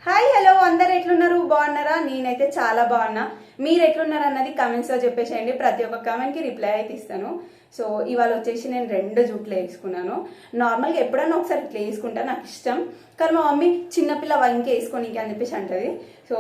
Hi hello అందరు ఎట్లున్నారు బాగున్నారా? నేనైతే చాలా బాగున్నా. మీరు ఎట్లున్నారు అన్నది కమెంట్స్లో చెప్పేసేయండి. ప్రతి ఒక్క కమెంట్కి రిప్లై అయితే ఇస్తాను. సో ఇవాళ వచ్చేసి నేను 2 జుట్లు వేసుకున్నాను. నార్మల్గా ఎప్పుడైనా ఒకసారి ఇట్లా వేసుకుంటా, నాకు ఇష్టం. కానీ మా మమ్మీ చిన్నపిల్ల ఇంకే వేసుకొని అని చెప్పేసి అంటది. సో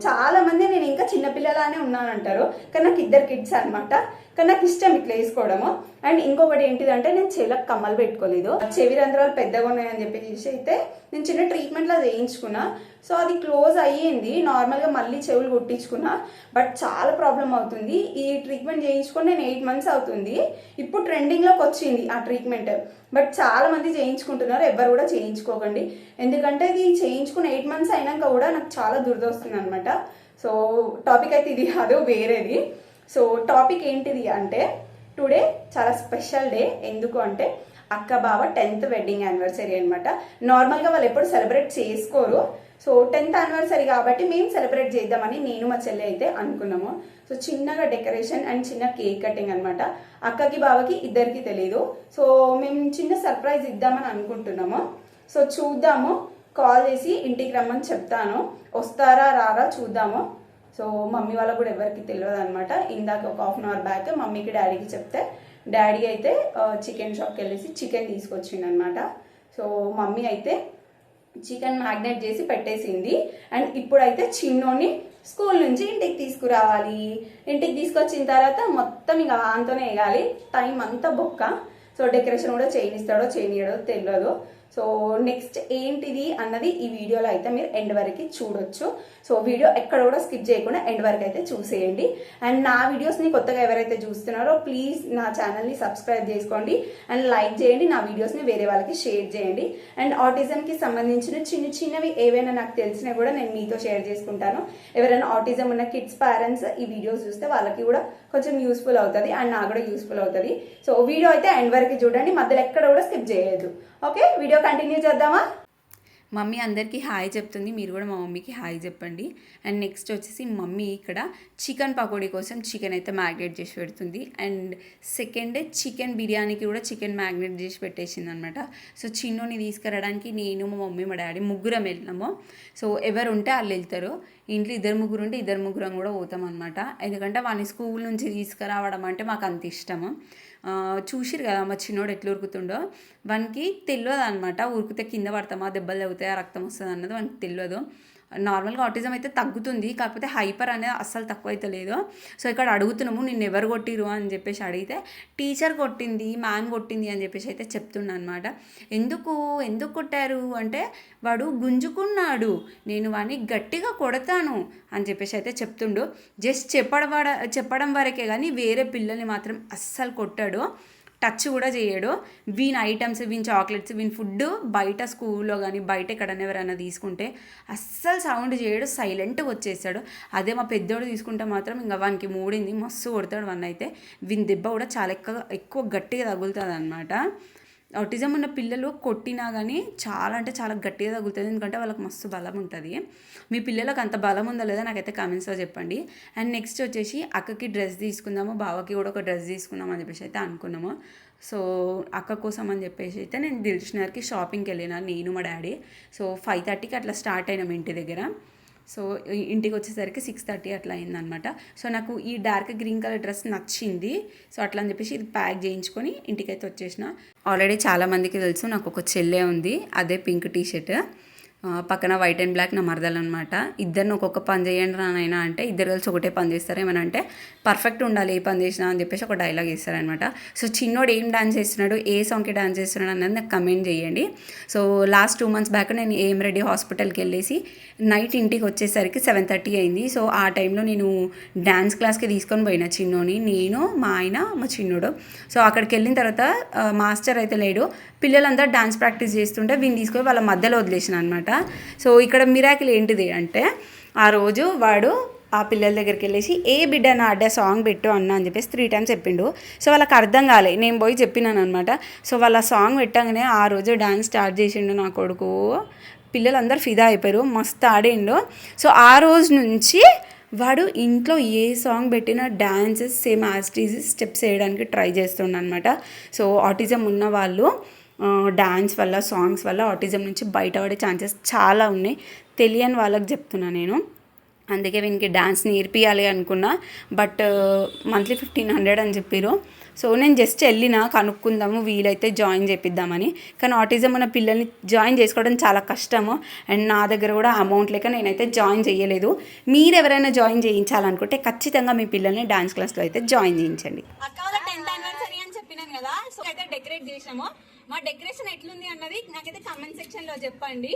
చాలా మంది నేను ఇంకా చిన్నపిల్లలానే ఉన్నాను అంటారు, కానీ నాకు 2 కిడ్స్ అనమాట. కానీ నాకు ఇష్టం ఇట్లా వేసుకోవడము. అండ్ ఇంకొకటి ఏంటిదంటే నేను చెవులకు కమ్మలు పెట్టుకోలేదు, చెవి రంధ్రాలు పెద్దగా ఉన్నాయని చెప్పేసి అయితే నేను చిన్న ట్రీట్మెంట్లో అది వేయించుకున్నా. సో అది క్లోజ్ అయ్యింది, నార్మల్గా మళ్ళీ చెవులు కుట్టించుకున్నా. బట్ చాలా ప్రాబ్లం అవుతుంది. ఈ ట్రీట్మెంట్ చేయించుకొని నేను 8 మంత్స్ అవుతుంది. ఇప్పుడు ట్రెండింగ్లోకి వచ్చింది ఆ ట్రీట్మెంట్. బట్ చాలా మంది చేయించుకుంటున్నారు, ఎవరు కూడా చేయించుకోకండి. ఎందుకంటే ఇది చేయించుకుని 8 మంత్స్ అయినాక కూడా నాకు చాలా దురదొస్తుంది అనమాట. సో టాపిక్ అయితే ఇది కాదు, వేరేది. సో టాపిక్ ఏంటిది అంటే, టుడే చాలా స్పెషల్ డే. ఎందుకు అంటే అక్క బావ 10th వెడ్డింగ్ యానివర్సరీ అనమాట. నార్మల్గా వాళ్ళు ఎప్పుడు సెలబ్రేట్ చేసుకోరు. సో 10th యానివర్సరీ కాబట్టి మేము సెలబ్రేట్ చేద్దామని నేను మా చెల్లి అయితే అనుకున్నాము. సో చిన్నగా డెకరేషన్ అండ్ చిన్న కేక్ కటింగ్ అనమాట. అక్కకి బావకి ఇద్దరికి తెలియదు. సో మేము చిన్న సర్ప్రైజ్ ఇద్దామని అనుకుంటున్నాము. సో చూద్దాము, కాల్ చేసి ఇంటికి రమ్మని చెప్తాను. వస్తారా రారా చూద్దాము. సో మమ్మీ వాళ్ళకు కూడా ఎవరికి తెలియదు అనమాట. ఇందాక ఒక 1/2 అవర్ బ్యాక్ మమ్మీకి డాడీకి చెప్తే డాడీ అయితే చికెన్ షాప్కి వెళ్ళేసి చికెన్ తీసుకొచ్చిండు అనమాట. సో మమ్మీ అయితే చికెన్ మ్యాగ్నేట్ చేసి పెట్టేసింది. అండ్ ఇప్పుడైతే చిన్నోని స్కూల్ నుంచి ఇంటికి తీసుకురావాలి. ఇంటికి తీసుకొచ్చిన తర్వాత మొత్తం ఇక ఆంతోనే వేయాలి. టైం అంతా బొక్క. సో డెకరేషన్ కూడా చేయనిస్తాడో చేయనియడో తెలియదు. సో నెక్స్ట్ ఏంటిది అన్నది ఈ వీడియోలో అయితే మీరు ఎండ్ వరకు చూడొచ్చు. సో వీడియో ఎక్కడ కూడా స్కిప్ చేయకుండా ఎండ్ వరకు అయితే చూసేయండి. అండ్ నా వీడియోస్ని కొత్తగా ఎవరైతే చూస్తున్నారో ప్లీజ్ నా ఛానల్ని సబ్స్క్రైబ్ చేసుకోండి అండ్ లైక్ చేయండి. నా వీడియోస్ని వేరే వాళ్ళకి షేర్ చేయండి. అండ్ ఆటిజంకి సంబంధించిన చిన్నవి ఏవైనా నాకు తెలిసినా కూడా నేను మీతో షేర్ చేసుకుంటాను. ఎవరైనా ఆటిజం ఉన్న కిడ్స్ పేరెంట్స్ ఈ వీడియోస్ చూస్తే వాళ్ళకి కూడా కొంచెం యూస్ఫుల్ అవుతుంది అండ్ నాకు కూడా యూస్ఫుల్ అవుతుంది. సో వీడియో అయితే ఎండ్ వరకు చూడండి, మధ్యలో ఎక్కడ కూడా స్కిప్ చేయొద్దు. ఓకే, వీడియో కంటిన్యూ చేద్దామా? మమ్మీ అందరికీ హాయ్ చెప్తుంది, మీరు కూడా మా మమ్మీకి హాయ్ చెప్పండి. అండ్ నెక్స్ట్ వచ్చేసి మమ్మీ ఇక్కడ చికెన్ పకోడీ కోసం చికెన్ అయితే మ్యాగ్నేట్ చేసి పెడుతుంది. అండ్ సెకండ్ చికెన్ బిర్యానీకి కూడా చికెన్ మ్యాగ్నేట్ చేసి పెట్టేసింది అనమాట. సో చిన్నోని తీసుకురావడానికి నేను మా మమ్మీ మా డాడీ ముగ్గురం వెళ్ళినాము. సో ఎవరు ఉంటే వాళ్ళు వెళ్తారు. ఇంట్లో 2 ఉంటే 2 కూడా పోతాం అనమాట. ఎందుకంటే వాడిని స్కూల్ నుంచి తీసుకురావడం అంటే మాకు అంత ఇష్టము. చూసిరు కదా మా చిన్నోడు ఎట్లా ఉరుకుతుండో. వానికి తెలియదు అనమాట, ఉరికితే కింద పడతామా, దెబ్బలు తగ్గుతాయా, రక్తం వస్తుంది అన్నది వానికి తెలియదు. నార్మల్గా ఆటిజం అయితే తగ్గుతుంది, కాకపోతే హైపర్ అనేది అస్సలు తక్కువ అయితే లేదు. సో ఇక్కడ అడుగుతున్నాము, నిన్ను ఎవరు కొట్టిరు అని చెప్పేసి అడిగితే టీచర్ కొట్టింది, మ్యామ్ కొట్టింది అని చెప్పేసి అయితే చెప్తున్నా అనమాట. ఎందుకు కొట్టారు అంటే వాడు గుంజుకున్నాడు, నేను వాడిని గట్టిగా కొడతాను అని చెప్పేసి అయితే చెప్తుండు. జస్ట్ చెప్పడం వరకే కానీ వేరే పిల్లల్ని మాత్రం అస్సలు కొట్టాడు, టచ్ కూడా చేయడు. వీని ఐటమ్స్, వీని చాక్లెట్స్, వీని ఫుడ్ బయట స్కూల్లో కానీ బయట ఎక్కడైనా ఎవరైనా తీసుకుంటే అస్సలు సౌండ్ చేయడు, సైలెంట్గా వచ్చేసాడు. అదే మా పెద్దోడు తీసుకుంటే మాత్రం ఇంకా వానికి మూడింది, మస్తు కొడతాడు వాడిని అయితే. వీని దెబ్బ కూడా చాలా ఎక్కువ గట్టిగా తగులుతుంది అనమాట. ఆటిజం ఉన్న పిల్లలు కొట్టినా కానీ చాలా అంటే చాలా గట్టిగా తగులుతుంది, ఎందుకంటే వాళ్ళకి మస్తు బలం ఉంటుంది. మీ పిల్లలకు అంత బలం ఉందా లేదా నాకైతే కామెంట్స్లో చెప్పండి. అండ్ నెక్స్ట్ వచ్చేసి అక్కకి డ్రెస్ తీసుకుందాము, బావకి కూడా ఒక డ్రెస్ తీసుకుందాం అని చెప్పేసి అయితే అనుకున్నాము. సో అక్క కోసం అని చెప్పేసి అయితే నేను దిల్షుఖ్నగర్కి షాపింగ్కి వెళ్ళినా నేను మా డాడీ. సో 5:30కి అట్లా స్టార్ట్ అయినాము ఇంటి దగ్గర. సో ఇంటికి వచ్చేసరికి 6:30 అట్లా అయిందనమాట. సో నాకు ఈ డార్క్ గ్రీన్ కలర్ డ్రెస్ నచ్చింది. సో అట్లా అని చెప్పేసి ఇది ప్యాక్ చేయించుకొని ఇంటికైతే వచ్చేసిన. ఆల్రెడీ చాలామందికి తెలుసు నాకు ఒక చెల్లె ఉంది, అదే పింక్ టీషర్ట్, పక్కన వైట్ అండ్ బ్లాక్ నా మరదలు అనమాట. ఇద్దరిని ఒక్కొక్క పని చేయండి రానైనా అంటే ఇద్దరు కలిసి ఒకటే పని చేస్తారు. ఏమనంటే పర్ఫెక్ట్ ఉండాలి ఏ పని చేసినా అని చెప్పేసి ఒక డైలాగ్ ఇస్తారనమాట. సో చిన్నోడు ఏం డాన్స్ చేస్తున్నాడు, ఏ సాంగ్కి డాన్స్ చేస్తున్నాడు అన్నది నాకు కమెంట్ చేయండి. సో లాస్ట్ 2 months బ్యాక్ నేను ఏం రెడ్డి హాస్పిటల్కి వెళ్ళేసి నైట్ ఇంటికి వచ్చేసరికి 7:30 అయింది. సో ఆ టైంలో నేను డ్యాన్స్ క్లాస్కి తీసుకొని పోయిన చిన్నోని, నేను మా ఆయన మా చిన్నోడు. సో అక్కడికి వెళ్ళిన తర్వాత మాస్టర్ అయితే లేడు, పిల్లలందరూ డాన్స్ ప్రాక్టీస్ చేస్తుంటే వీని తీసుకొని వాళ్ళ మధ్యలో వదిలేసిన అనమాట. సో ఇక్కడ మిరాకిల్ ఏంటిది అంటే ఆ రోజు వాడు ఆ పిల్లల దగ్గరికి వెళ్ళేసి ఏ బిడ్డ నా అడ్డ సాంగ్ పెట్టు అన్న అని చెప్పేసి 3 times చెప్పిండు. సో వాళ్ళకి అర్థం కాలే, నేను పోయి చెప్పినాను అనమాట. సో వాళ్ళ సాంగ్ పెట్టగానే ఆ రోజు డాన్స్ స్టార్ట్ చేసిండు నా కొడుకు. పిల్లలందరూ ఫిదా అయిపోయారు, మస్తు ఆడిండు. సో ఆ రోజు నుంచి వాడు ఇంట్లో ఏ సాంగ్ పెట్టినా dances same as it is steps వేయడానికి ట్రై చేస్తుండ అనమాట. సో ఆటిజం ఉన్న వాళ్ళు డాన్స్ వల్ల, సాంగ్స్ వల్ల ఆటిజం నుంచి బయటపడే ఛాన్సెస్ చాలా ఉన్నాయి. తెలియని వాళ్ళకి చెప్తున్నా నేను. అందుకే వీనికి డ్యాన్స్ నేర్పియాలి అనుకున్నా, బట్ మంత్లీ 1500 అని చెప్పారు. సో నేను జస్ట్ వెళ్ళిన కనుక్కుందాము, వీలైతే జాయిన్ చేపిద్దామని. కానీ ఆటిజం ఉన్న పిల్లల్ని జాయిన్ చేసుకోవడం చాలా కష్టము, అండ్ నా దగ్గర కూడా అమౌంట్ లేక నేనైతే జాయిన్ చేయలేదు. మీరు ఎవరైనా జాయిన్ చేయించాలనుకుంటే ఖచ్చితంగా మీ పిల్లల్ని డాన్స్ క్లాస్లో అయితే జాయిన్ చేయించండి. అక్క వాళ్ళ 10th యానివర్సరీ అని చెప్పినాను కదా, సో అయితే డెకరేట్ చేసాము. మా డెకరేషన్ ఎట్లుంది అన్నది నాకైతే కామెంట్ సెక్షన్లో చెప్పండి.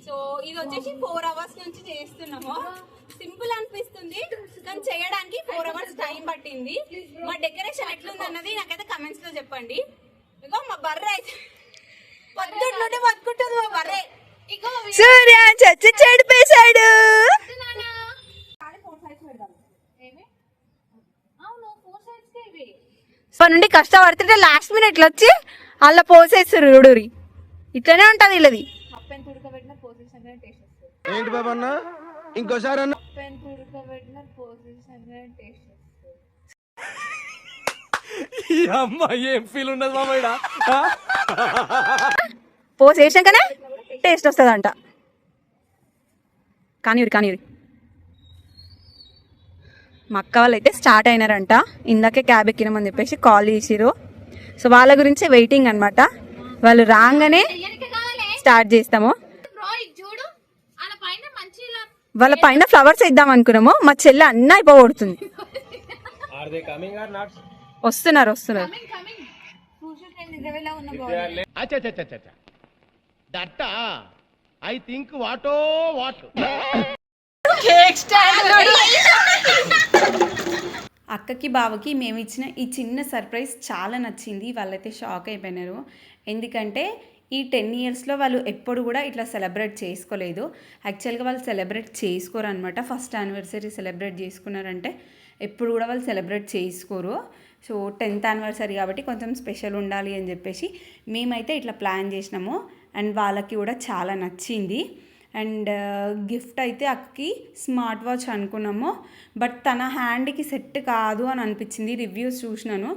సో ఇది వచ్చేసి 4 hours నుంచి చేస్తున్నాము. సింపుల్ అనిపిస్తుంది కానీ చేయడానికి 4 hours టైం పట్టింది. మా డెకరేషన్ ఎట్లుంది అన్నది నాకైతే కమెంట్స్ లో చెప్పండి. ఇగో మా బర్రె అయితే పొద్దున్న నుండి బతుకుంటుంది. మా బర్రె ఇగో సూర్య చచ్చి చెడిపేశాడు. నుండి కష్టపడుతుంటే లాస్ట్ మినిట్ వచ్చి అలా పోసేస్తారు చూడురి. ఇట్లనే ఉంటది వీళ్ళది. ఏంటి బాబా అన్న ఇంకోసారి అన్న ఏం ఫీల్ ఉండదు మామయ్య. పోసేసాకనే టేస్ట్ వస్తుందంట. కానీ మా అక్క వాళ్ళు అయితే స్టార్ట్ అయినారంట. ఇందాకే క్యాబ్ ఎక్కినామని చెప్పేసి కాల్ చేసిరు. సో వాళ్ళ గురించి వెయిటింగ్ అనమాట. వాళ్ళు రాగానే స్టార్ట్ చేస్తాము. వాళ్ళ పైన ఫ్లవర్స్ ఇద్దాం అనుకున్నాము. మా చెల్లె అన్న అయిపోగొడుతుంది. వస్తున్నారు. అక్కకి బావకి మేము ఇచ్చిన ఈ చిన్న సర్ప్రైజ్ చాలా నచ్చింది. వాళ్ళైతే షాక్ అయిపోయినారు. ఎందుకంటే ఈ 10 yearsలో వాళ్ళు ఎప్పుడు కూడా ఇట్లా సెలబ్రేట్ చేసుకోలేదు. యాక్చువల్గా వాళ్ళు సెలబ్రేట్ చేసుకోరు అనమాట. ఫస్ట్ యానివర్సరీ సెలబ్రేట్ చేసుకున్నారంటే ఎప్పుడు కూడా వాళ్ళు సెలబ్రేట్ చేసుకోరు. సో 10th యానివర్సరీ కాబట్టి కొంచెం స్పెషల్ ఉండాలి అని చెప్పేసి మేమైతే ఇట్లా ప్లాన్ చేసినాము. అండ్ వాళ్ళకి కూడా చాలా నచ్చింది. అండ్ గిఫ్ట్ అయితే అక్కకి స్మార్ట్ వాచ్ అనుకున్నాము, బట్ తన హ్యాండ్కి సెట్ కాదు అని అనిపించింది. రివ్యూస్ చూసినాను,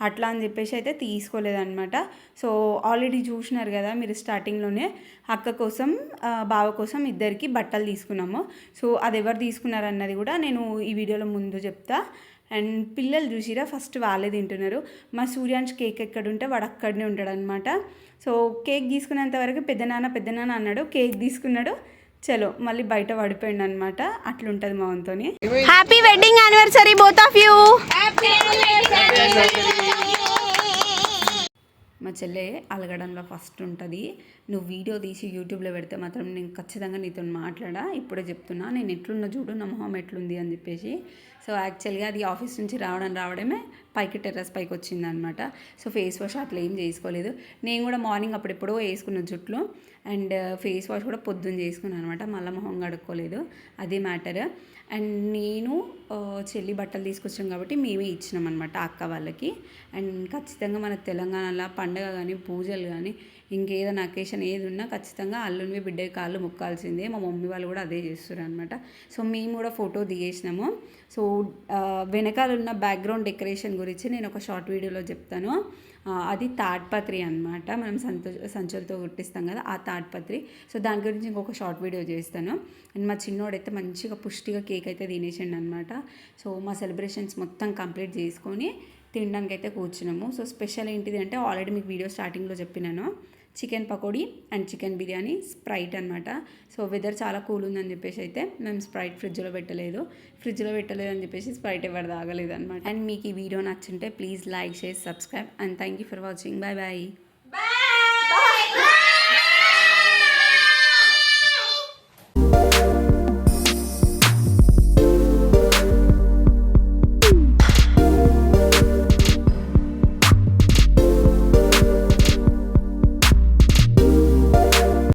అట్లా అని చెప్పేసి అయితే తీసుకోలేదన్నమాట. సో ఆల్రెడీ చూసినారు కదా మీరు స్టార్టింగ్లోనే, అక్క కోసం బావ కోసం ఇద్దరికి బట్టలు తీసుకున్నాము. సో అది ఎవరు తీసుకున్నారన్నది కూడా నేను ఈ వీడియోలో ముందు చెప్తా. అండ్ పిల్లలు చూసిరా ఫస్ట్ వాళ్ళే తింటున్నారు. మా సూర్యాంశ్ కేక్ ఎక్కడుంటే వాడు అక్కడనే ఉంటాడు అనమాట. సో కేక్ తీసుకునేంత వరకు పెద్దనాన్న అన్నాడు, కేక్ తీసుకున్నాడు, చలో మళ్ళీ బయట పడిపోయింది అనమాట. అట్లుంటుంది మా వంతోని. Happy wedding anniversary both of you. మా చెల్లె అలగడంలో ఫస్ట్ ఉంటుంది. నువ్వు వీడియో తీసి యూట్యూబ్లో పెడితే మాత్రం నేను ఖచ్చితంగా నీతో మాట్లాడా. ఇప్పుడే చెప్తున్నా, నేను ఎట్లున్నా చూడు, నా మొహం ఎట్లుంది అని చెప్పేసి. సో యాక్చువల్గా అది ఆఫీస్ నుంచి రావడమే పైకి టెర్రస్ పైకి వచ్చిందనమాట. సో ఫేస్ వాష్ అట్లా ఏం చేసుకోలేదు. నేను కూడా మార్నింగ్ అప్పుడెప్పుడో వేసుకున్న జుట్లు, అండ్ ఫేస్ వాష్ కూడా పొద్దున్న చేసుకున్నాను అనమాట. మళ్ళీ మొహం కడుక్కోలేదు, అదే మ్యాటర్. అండ్ నేను చెల్లి బట్టలు తీసుకొచ్చాం కాబట్టి మేమే ఇచ్చినాం అనమాట అక్క వాళ్ళకి. అండ్ ఖచ్చితంగా మన తెలంగాణలో పండగ కానీ పూజలు కానీ ఇంకేదైనా అకేషన్ ఏది ఉన్నా ఖచ్చితంగా అల్లునివి బిడ్డ కాళ్ళు మొక్కాల్సిందే. మా మమ్మీ వాళ్ళు కూడా అదే చేస్తారు అనమాట. సో మేము కూడా ఫోటో దిగేసినాము. సో వెనకాల ఉన్న బ్యాక్గ్రౌండ్ డెకరేషన్ గురించి నేను ఒక షార్ట్ వీడియోలో చెప్తాను. అది తాడ్పత్రి అనమాట. మనం సంచులతో కుట్టిస్తాం కదా, ఆ తాడ్పత్రి. సో దాని గురించి ఇంకొక షార్ట్ వీడియో చేస్తాను. అండ్ మా చిన్నోడైతే మంచిగా పుష్టిగా కేక్ అయితే తినేసిండు అనమాట. సో మా సెలబ్రేషన్స్ మొత్తం కంప్లీట్ చేసుకొని తినడానికి అయితే కూర్చున్నాము. సో స్పెషల్ ఏంటిది అంటే ఆల్రెడీ మీకు వీడియో స్టార్టింగ్లో చెప్పినాను, chicken pakodi and chicken biryani, Sprite అనమాట. సో వెదర్ చాలా కూల్ ఉందని చెప్పేసి అయితే మేము స్ప్రైట్ ఫ్రిడ్జ్లో పెట్టలేదు అని చెప్పేసి స్ప్రైట్ ఎవరు తాగలేదు అనమాట. అండ్ మీకు ఈ వీడియో నచ్చుంటే please like, share, subscribe and thank you for watching. Bye bye.